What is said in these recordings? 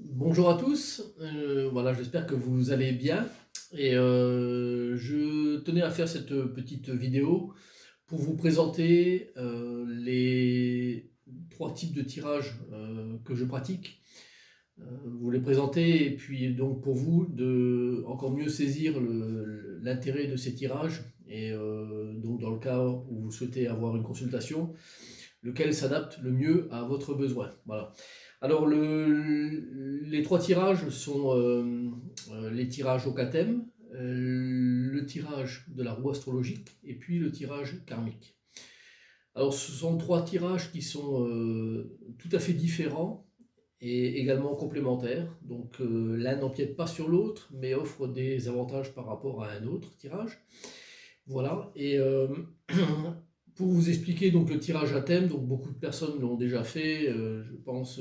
Bonjour à tous, voilà, j'espère que vous allez bien et je tenais à faire cette petite vidéo pour vous présenter les 3 types de tirages que je pratique. Vous les présenter et puis donc pour vous de encore mieux saisir l'intérêt de ces tirages et donc dans le cas où vous souhaitez avoir une consultation, lequel s'adapte le mieux à votre besoin. Voilà. Alors, les 3 tirages sont les tirages au KTM, le tirage de la roue astrologique et puis le tirage karmique. Alors, ce sont 3 tirages qui sont tout à fait différents et également complémentaires. Donc, l'un n'empiète pas sur l'autre, mais offre des avantages par rapport à un autre tirage. Voilà. Et pour vous expliquer donc le tirage à thème, donc beaucoup de personnes l'ont déjà fait, je pense,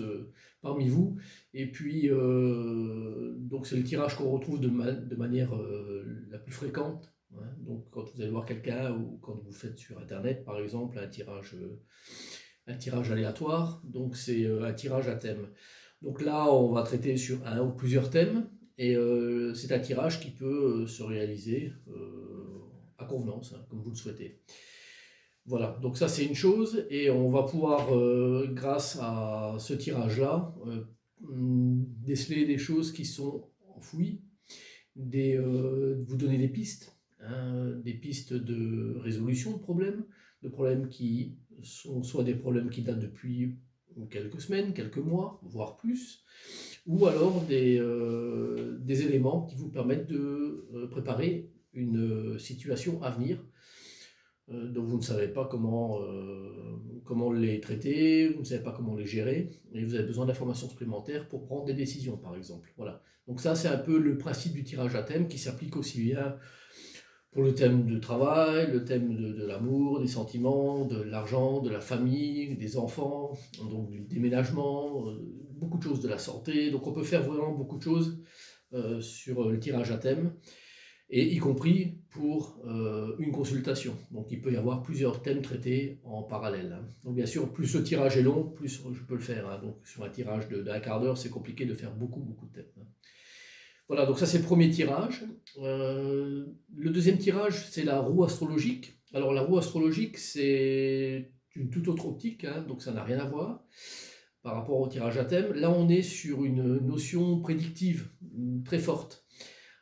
parmi vous. Et puis, donc c'est le tirage qu'on retrouve de manière la plus fréquente, hein. Donc quand vous allez voir quelqu'un ou quand vous faites sur Internet, par exemple, un tirage aléatoire, donc c'est un tirage à thème. Donc là, on va traiter sur un ou plusieurs thèmes, et c'est un tirage qui peut se réaliser à convenance, hein, comme vous le souhaitez. Voilà, donc ça c'est une chose, et on va pouvoir, grâce à ce tirage-là, déceler des choses qui sont enfouies, vous donner des pistes, hein, des pistes de résolution de problèmes qui sont soit des problèmes qui datent depuis quelques semaines, quelques mois, voire plus, ou alors des éléments qui vous permettent de préparer une situation à venir dont vous ne savez pas comment les traiter, vous ne savez pas comment les gérer, et vous avez besoin d'informations supplémentaires pour prendre des décisions, par exemple. Voilà. Donc ça, c'est un peu le principe du tirage à thème qui s'applique aussi bien pour le thème du travail, le thème de l'amour, des sentiments, de l'argent, de la famille, des enfants, donc du déménagement, beaucoup de choses de la santé. Donc on peut faire vraiment beaucoup de choses sur le tirage à thème et y compris pour une consultation. Donc il peut y avoir plusieurs thèmes traités en parallèle, hein. Donc bien sûr, plus le tirage est long, plus je peux le faire, hein. Donc sur un tirage d'un quart d'heure, c'est compliqué de faire beaucoup de thèmes, hein. Voilà, donc ça c'est le premier tirage. Le deuxième tirage, c'est la roue astrologique. Alors la roue astrologique, c'est une toute autre optique, hein, donc ça n'a rien à voir par rapport au tirage à thème. Là, on est sur une notion prédictive très forte.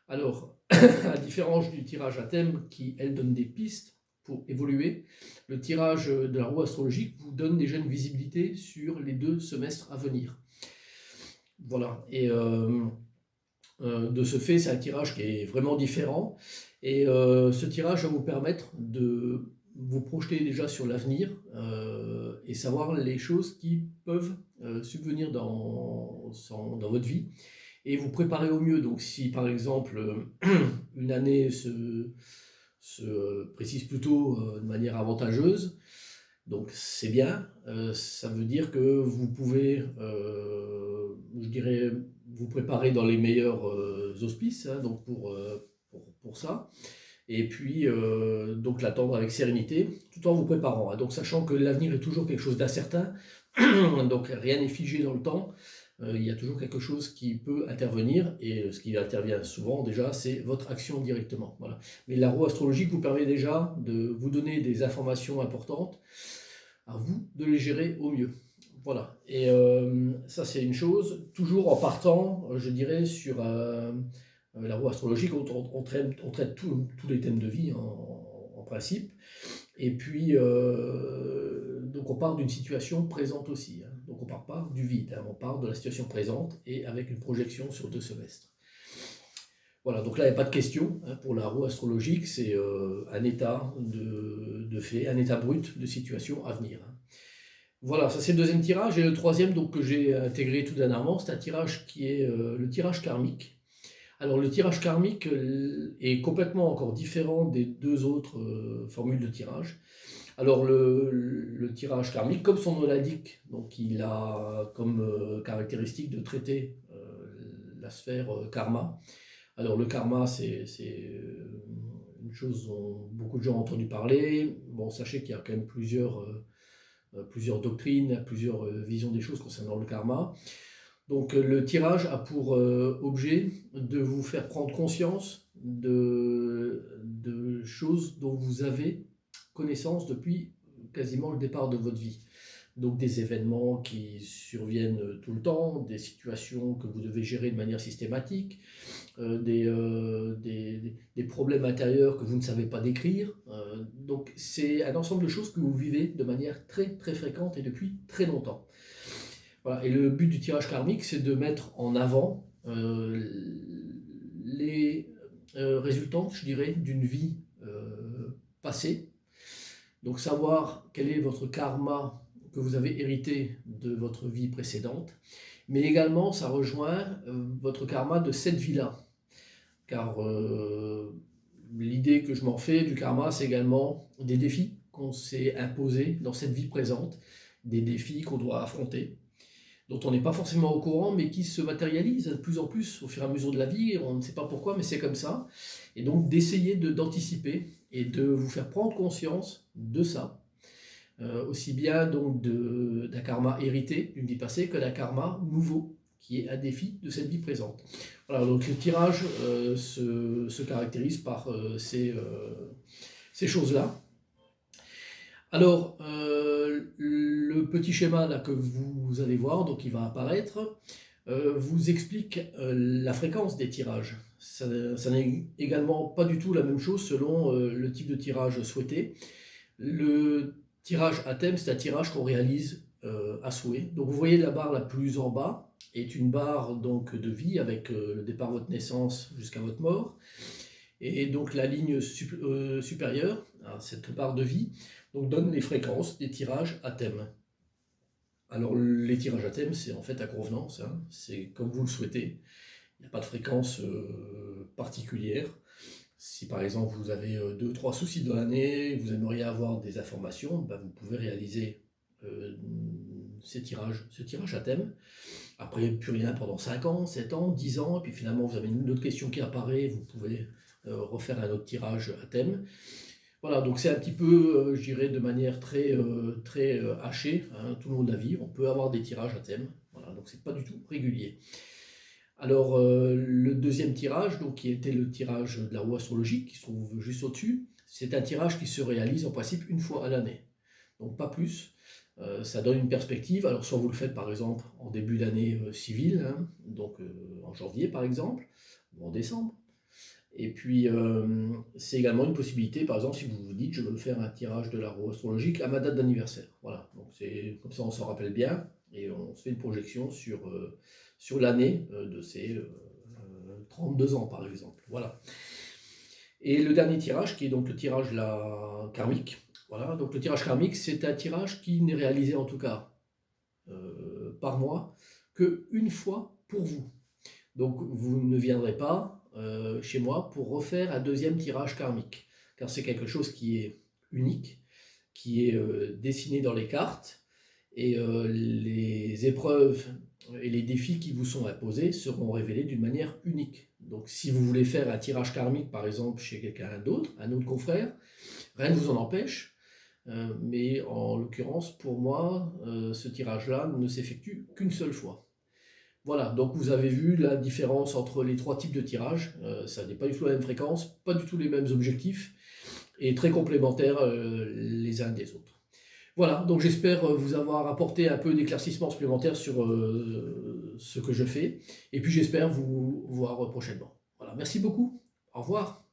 Alors, à la différence du tirage à thème qui, elle, donne des pistes pour évoluer, le tirage de la roue astrologique vous donne déjà une visibilité sur les 2 semestres à venir. Voilà, et de ce fait, c'est un tirage qui est vraiment différent, et ce tirage va vous permettre de vous projeter déjà sur l'avenir et savoir les choses qui peuvent subvenir dans votre vie et vous préparer au mieux. Donc si par exemple une année se précise plutôt de manière avantageuse, donc c'est bien, ça veut dire que vous pouvez, je dirais, vous préparer dans les meilleurs auspices, hein, donc pour ça. Et puis donc l'attendre avec sérénité, tout en vous préparant, hein. Donc sachant que l'avenir est toujours quelque chose d'incertain, donc rien n'est figé dans le temps, il y a toujours quelque chose qui peut intervenir, et ce qui intervient souvent déjà, c'est votre action directement. Voilà. Mais la roue astrologique vous permet déjà de vous donner des informations importantes, à vous de les gérer au mieux. Voilà. Et ça, c'est une chose. Toujours en partant, je dirais, sur la roue astrologique, on traite tous les thèmes de vie en principe. Et puis, donc on part d'une situation présente aussi, hein. Donc on part pas du vide, hein. On part de la situation présente et avec une projection sur 2 semestres. Voilà, donc là, il n'y a pas de question, hein, pour la roue astrologique, c'est un état de fait, un état brut de situation à venir, hein. Voilà, ça c'est le deuxième tirage. Et le troisième donc, que j'ai intégré tout dernièrement, c'est un tirage qui est le tirage karmique. Alors le tirage karmique est complètement encore différent des 2 autres formules de tirage. Alors le tirage karmique, comme son nom l'indique, donc il a comme caractéristique de traiter la sphère karma. Alors le karma, c'est une chose dont beaucoup de gens ont entendu parler. Bon, sachez qu'il y a quand même plusieurs doctrines, plusieurs visions des choses concernant le karma. Donc le tirage a pour objet de vous faire prendre conscience de choses dont vous avez connaissance depuis quasiment le départ de votre vie. Donc des événements qui surviennent tout le temps, des situations que vous devez gérer de manière systématique, des problèmes intérieurs que vous ne savez pas décrire. Donc c'est un ensemble de choses que vous vivez de manière très très fréquente et depuis très longtemps. Voilà. Et le but du tirage karmique, c'est de mettre en avant les résultantes, je dirais, d'une vie passée. Donc savoir quel est votre karma que vous avez hérité de votre vie précédente, mais également ça rejoint votre karma de cette vie-là. Car l'idée que je m'en fais du karma, c'est également des défis qu'on s'est imposés dans cette vie présente, des défis qu'on doit affronter, dont on n'est pas forcément au courant, mais qui se matérialisent de plus en plus au fur et à mesure de la vie. On ne sait pas pourquoi, mais c'est comme ça. Et donc d'essayer d'anticiper et de vous faire prendre conscience de ça, aussi bien donc d'un karma hérité d'une vie passée que d'un karma nouveau, qui est un défi de cette vie présente. Voilà, donc le tirage se caractérise par ces choses-là. Alors, le petit schéma là, que vous allez voir, donc il va apparaître, vous explique la fréquence des tirages. Ça n'est également pas du tout la même chose selon le type de tirage souhaité. Le tirage à thème, c'est un tirage qu'on réalise à souhait. Donc vous voyez la barre la plus en bas est une barre donc, de vie avec le départ de votre naissance jusqu'à votre mort. Et donc la ligne supérieure, cette barre de vie, donc donne les fréquences des tirages à thème. Alors les tirages à thème, c'est en fait à convenance, hein, c'est comme vous le souhaitez. Il n'y a pas de fréquence particulière. Si par exemple vous avez 2-3 soucis dans l'année, vous aimeriez avoir des informations, ben, vous pouvez réaliser ce tirage à thème. Après, plus rien pendant 5 ans, 7 ans, 10 ans, et puis finalement vous avez une autre question qui apparaît, vous pouvez refaire un autre tirage à thème. Voilà, donc c'est un petit peu, je dirais, de manière très hachée, hein, tout le monde la vit. On peut avoir des tirages à thème, voilà, donc c'est pas du tout régulier. Alors, le deuxième tirage, donc, qui était le tirage de la roue astrologique, qui se trouve juste au-dessus, c'est un tirage qui se réalise en principe une fois à l'année, donc pas plus. Ça donne une perspective, alors soit vous le faites par exemple en début d'année civile, hein, donc en janvier par exemple, ou en décembre. Et puis, c'est également une possibilité, par exemple, si vous vous dites, je veux faire un tirage de la roue astrologique à ma date d'anniversaire. Voilà, donc c'est comme ça on s'en rappelle bien, et on se fait une projection sur l'année de ces 32 ans, par exemple. Voilà. Et le dernier tirage, qui est donc le tirage karmique. Voilà, donc le tirage karmique, c'est un tirage qui n'est réalisé en tout cas par mois qu'une fois pour vous. Donc vous ne viendrez pas chez moi pour refaire un deuxième tirage karmique, car c'est quelque chose qui est unique, qui est dessiné dans les cartes, et les épreuves et les défis qui vous sont imposés seront révélés d'une manière unique. Donc si vous voulez faire un tirage karmique, par exemple, chez quelqu'un d'autre, un autre confrère, rien ne vous en empêche, mais en l'occurrence, pour moi, ce tirage-là ne s'effectue qu'une seule fois. Voilà, donc vous avez vu la différence entre les 3 types de tirages, ça n'est pas du tout la même fréquence, pas du tout les mêmes objectifs, et très complémentaires les uns des autres. Voilà, donc j'espère vous avoir apporté un peu d'éclaircissement supplémentaire sur ce que je fais, et puis j'espère vous voir prochainement. Voilà, merci beaucoup, au revoir.